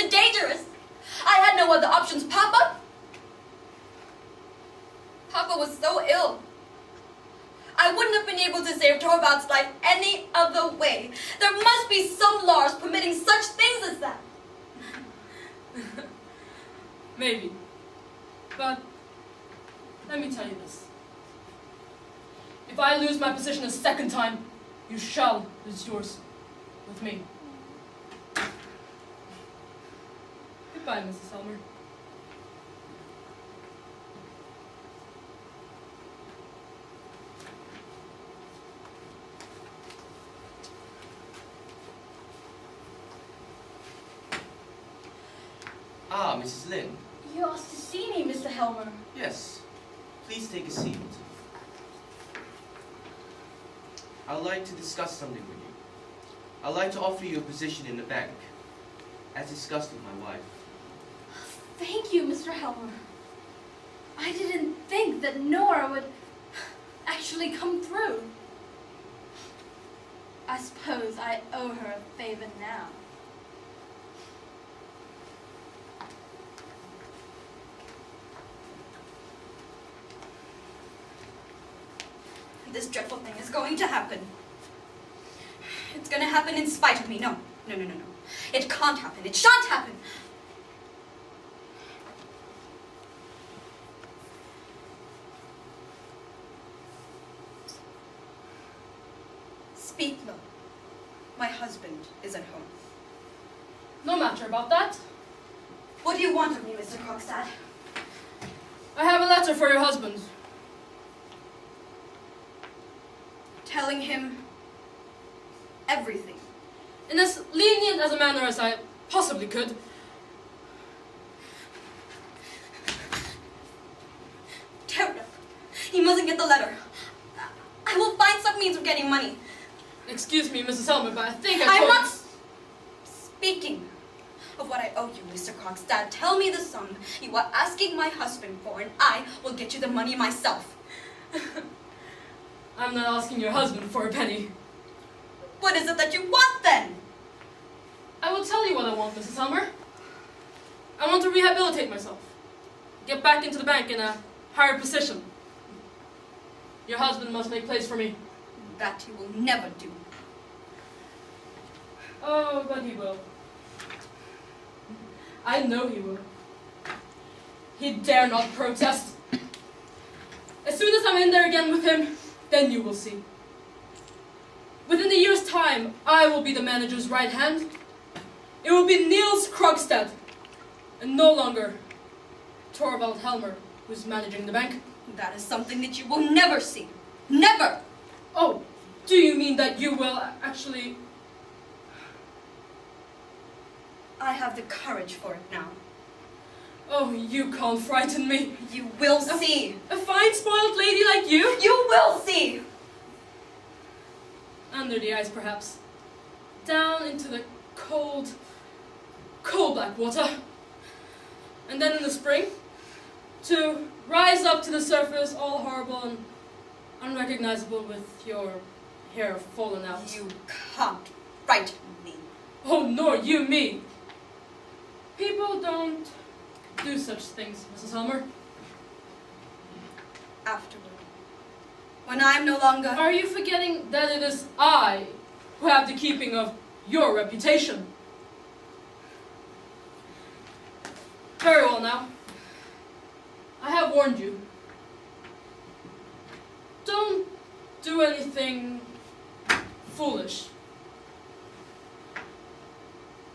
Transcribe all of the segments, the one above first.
it dangerous? I had no other options. Papa was so ill. I wouldn't have been able to save Torvald's life any other way. There must be some laws permitting such things as that. Maybe. But let me tell you this. If I lose my position a second time, you shall lose yours with me. Goodbye, Mrs. Helmer. Ah, Mrs. Lynn. You asked to see me, Mr. Helmer. Yes. Please take a seat. I'd like to discuss something with you. I'd like to offer you a position in the bank, as discussed with my wife. Thank you, Mr. Helmer. I didn't think that Nora would actually come through. I suppose I owe her a favor now. This dreadful thing is going to happen. It's going to happen in spite of me. No. It can't happen. It shan't happen. Speak low. My husband is at home. No matter about that. What do you want of me, Mr. Krogstad? I have a letter for your husband. Telling him everything. In as lenient as a manner as I possibly could. Tear it up. He mustn't get the letter. I will find some means of getting money. Excuse me, Mrs. Helmer, but I think I'm not speaking of what I owe you, Mr. Krogstad. Tell me the sum you are asking my husband for, and I will get you the money myself. I'm not asking your husband for a penny. What is it that you want, then? I will tell you what I want, Mrs. Helmer. I want to rehabilitate myself. Get back into the bank in a higher position. Your husband must make place for me. That he will never do. Oh, but he will. I know he will. He dare not protest. As soon as I'm in there again with him, then you will see. Within a year's time, I will be the manager's right hand. It will be Niels Krogstad, and no longer Torvald Helmer, who's managing the bank. That is something that you will never see. Never! Oh, do you mean that you will actually... I have the courage for it now. Oh, you can't frighten me. You will see. A fine spoiled lady like you? You will see! Under the ice, perhaps. Down into the cold black water. And then in the spring, to rise up to the surface, all horrible and unrecognizable with your hair fallen out. You can't frighten me. Oh, nor you me. People don't do such things, Mrs. Helmer. Afterward, when I'm no longer... Are you forgetting that it is I who have the keeping of your reputation? Very well now. I have warned you. Don't do anything foolish.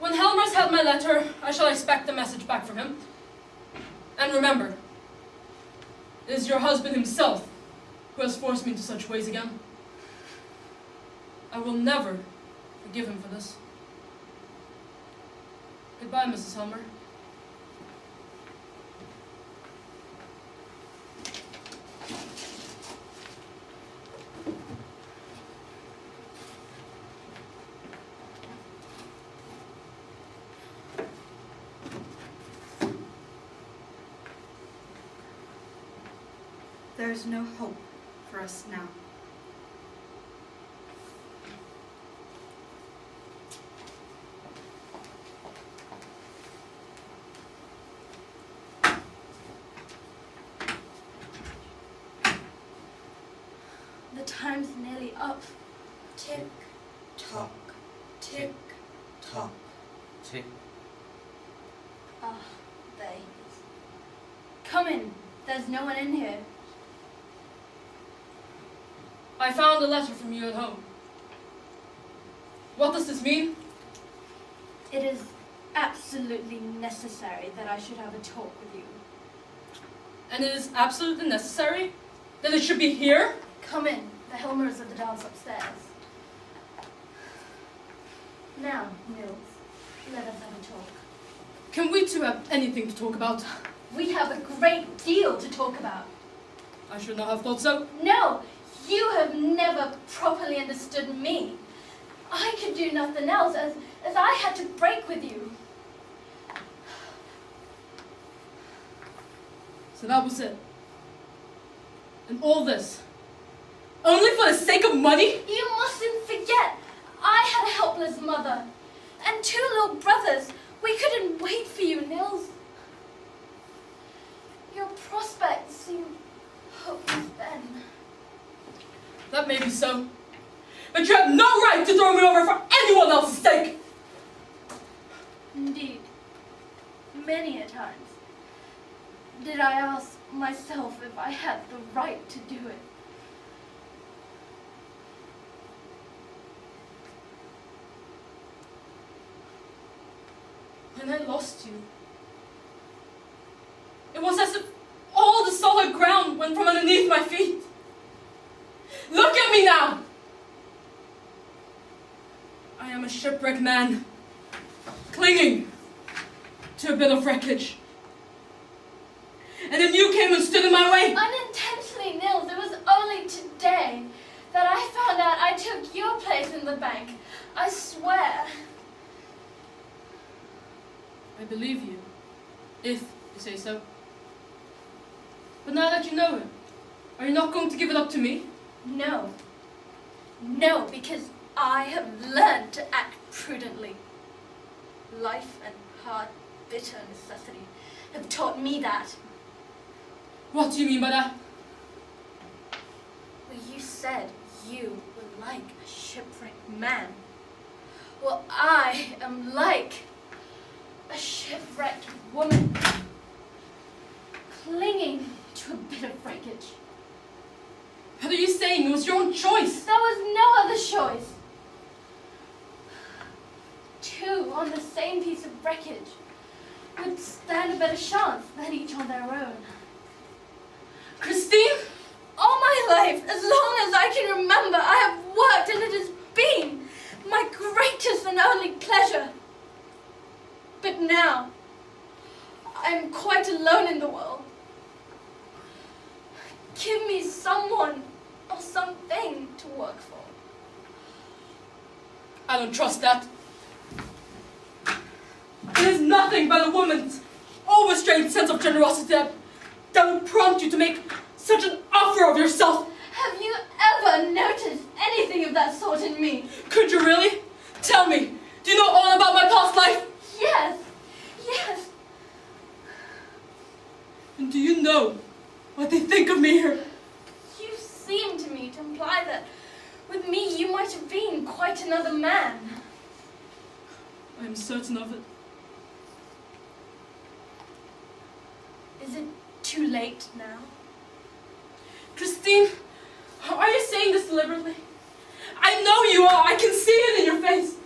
When Helmer's had my letter, I shall expect a message back from him. And remember, it is your husband himself who has forced me into such ways again. I will never forgive him for this. Goodbye, Mrs. Helmer. There's no hope for us now. up. Tick, tock, tick, tock. Tick. Ah, they. Come in. There's no one in here. I found a letter from you at home. What does this mean? It is absolutely necessary that I should have a talk with you. And it is absolutely necessary that it should be here? Come in. The Helmers of the dance upstairs. Now, Nils, let us have a talk. Can we two have anything to talk about? We have a great deal to talk about. I should not have thought so. No, you have never properly understood me. I could do nothing else as I had to break with you. So that was it. And all this, only for the sake of money? You mustn't forget, I had a helpless mother and 2 little brothers. We couldn't wait for you, Nils. Your prospects seem hopeless then. That may be so. But you have no right to throw me over for anyone else's sake! Indeed, many a times did I ask myself if I had the right to do it. When I lost you, it was as if all the solid ground went from underneath my feet. Look at me now! I am a shipwrecked man, clinging to a bit of wreckage. And then you came and stood in my way. Unintentionally, Nils. It was only today that I found out I took your place in the bank. I swear. I believe you, if you say so. But now that you know it, are you not going to give it up to me? No. No, because I have learned to act prudently. Life and hard, bitter necessity have taught me that. What do you mean by that? Well, you said you were like a shipwrecked man. Well, I am like a shipwrecked woman, clinging to a bit of wreckage. What are you saying? It was your own choice. There was no other choice. 2 on the same piece of wreckage would stand a better chance than each on their own. Christine? All my life, as long as I can remember, I have worked, and it has been my greatest and only pleasure. But now, I am quite alone in the world. Give me someone or something to work for. I don't trust that. It is nothing but a woman's overstrained sense of generosity that would prompt you to make such an offer of yourself. Have you ever noticed anything of that sort in me? Could you really? Tell me, do you know all about my past life? Yes, yes. And do you know what they think of me here? You seem to me to imply that with me you might have been quite another man. I am certain of it. Is it too late now? Christine, are you saying this deliberately? I know you are. I can see it in your face.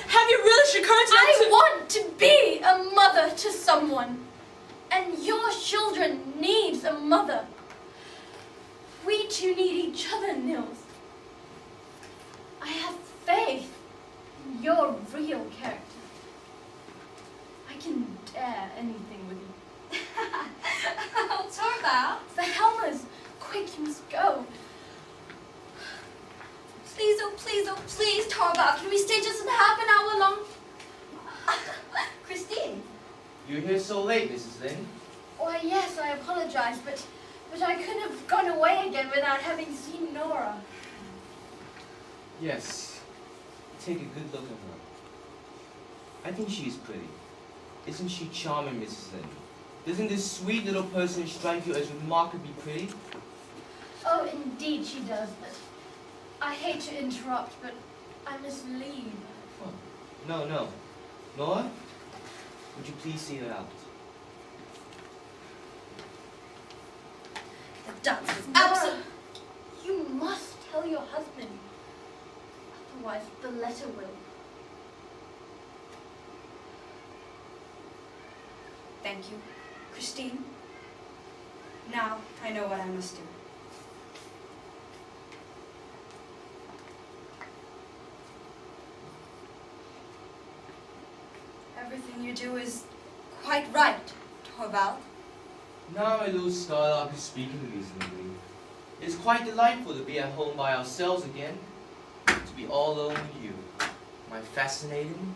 Have you really the courage I want to be a mother to someone. And your children needs a mother. We 2 need each other, Nils. I have faith in your real character. I can dare anything with you. Oh, Torvald. The Helmers, quick, you must go. Please, oh please, Torvald, can we stay just half an hour long? Christine. You're here so late, Mrs. Lynn. Why, yes, I apologize, but I couldn't have gone away again without having seen Nora. Yes. Take a good look at her. I think she's pretty. Isn't she charming, Mrs. Lynn? Doesn't this sweet little person strike you as remarkably pretty? Oh, indeed she does, but I hate to interrupt, but I must leave. Oh, no. Nora, would you please see her out? The dance is Nora, absolute. you must tell your husband. Otherwise, the letter will. Thank you, Christine. Now I know what I must do. Everything you do is quite right, Torvald. Now my little Starlark is speaking reasonably. It's quite delightful to be at home by ourselves again. To be all alone with you. My fascinating,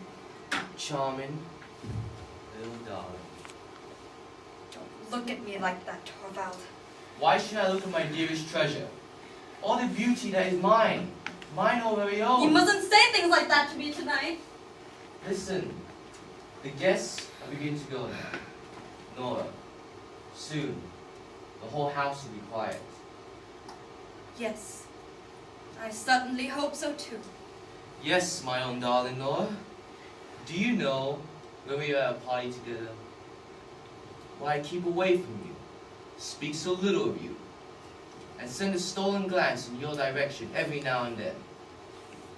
charming, little darling. Don't look at me like that, Torvald. Why should I look at my dearest treasure? All the beauty that is mine. Mine all very own. You mustn't say things like that to me tonight. Listen, the guests are beginning to go now. Nora, soon, the whole house will be quiet. Yes, I certainly hope so too. Yes, my own darling Nora. Do you know when we are at a party together, why I keep away from you, speak so little of you, and send a stolen glance in your direction every now and then?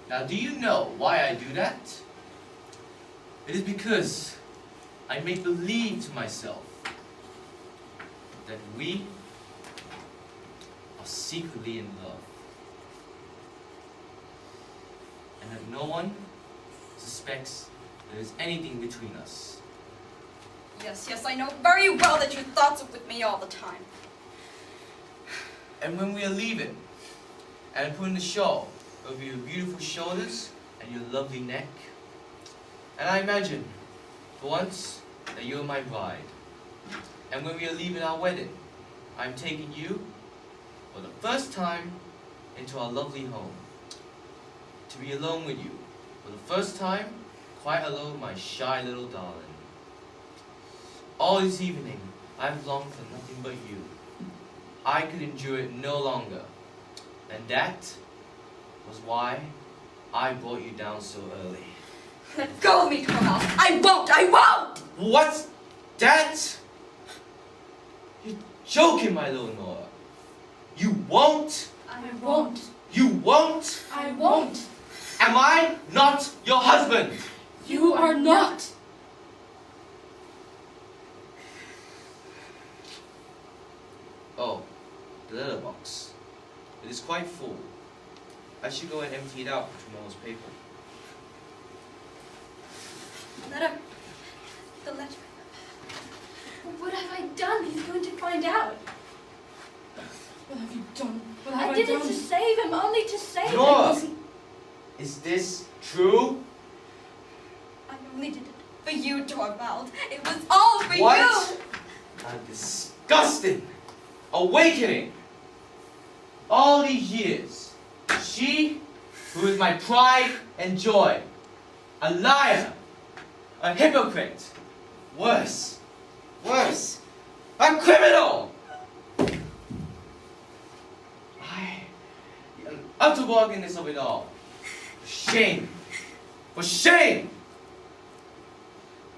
Now, do you know why I do that? It is because I make believe to myself that we are secretly in love, and that no one suspects there is anything between us. Yes, I know very well that your thoughts are with me all the time. And when we are leaving, and putting the shawl over your beautiful shoulders and your lovely neck, and I imagine, for once, that you are my bride. And when we are leaving our wedding, I'm taking you, for the first time, into our lovely home. To be alone with you, for the first time, quite alone, my shy little darling. All this evening, I've longed for nothing but you. I could endure it no longer. And that was why I brought you down so early. Let go of me, Torvald. I won't! What's that? You're joking, my little Nora. You won't? I won't. You won't? I won't. Am I not your husband? You are not. Oh, the letterbox. It is quite full. I should go and empty it out for tomorrow's paper. The letter. What have I done? He's going to find out. What have you done? What have I I did done? it to save him, only to save Nora! him. Is this true? I only did it for you, Torvald. It was all for What? you. A disgusting awakening. All these years, she, who is my pride and joy, a liar, a hypocrite, worse, a criminal. The unutterableness of it all. Shame, for shame.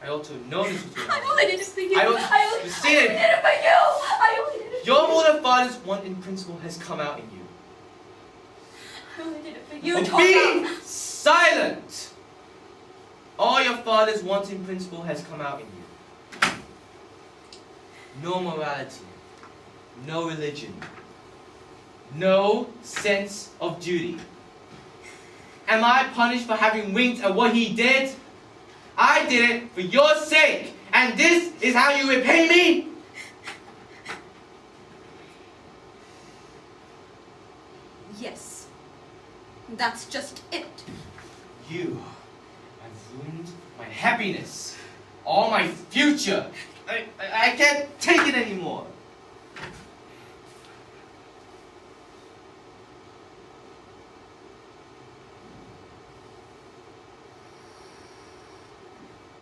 I ought to have known this was your I only did it for you. I only I see only it. did it for you. I only did it for Your you. more father's want in principle has come out in you. I only did it for you, But Torvald. be silent! All your father's want in principle has come out in you. No morality, no religion, no sense of duty. Am I punished for having winked at what he did? I did it for your sake, and this is how you repay me? Yes. That's just it. You have ruined my happiness, all my future. I can't take it anymore.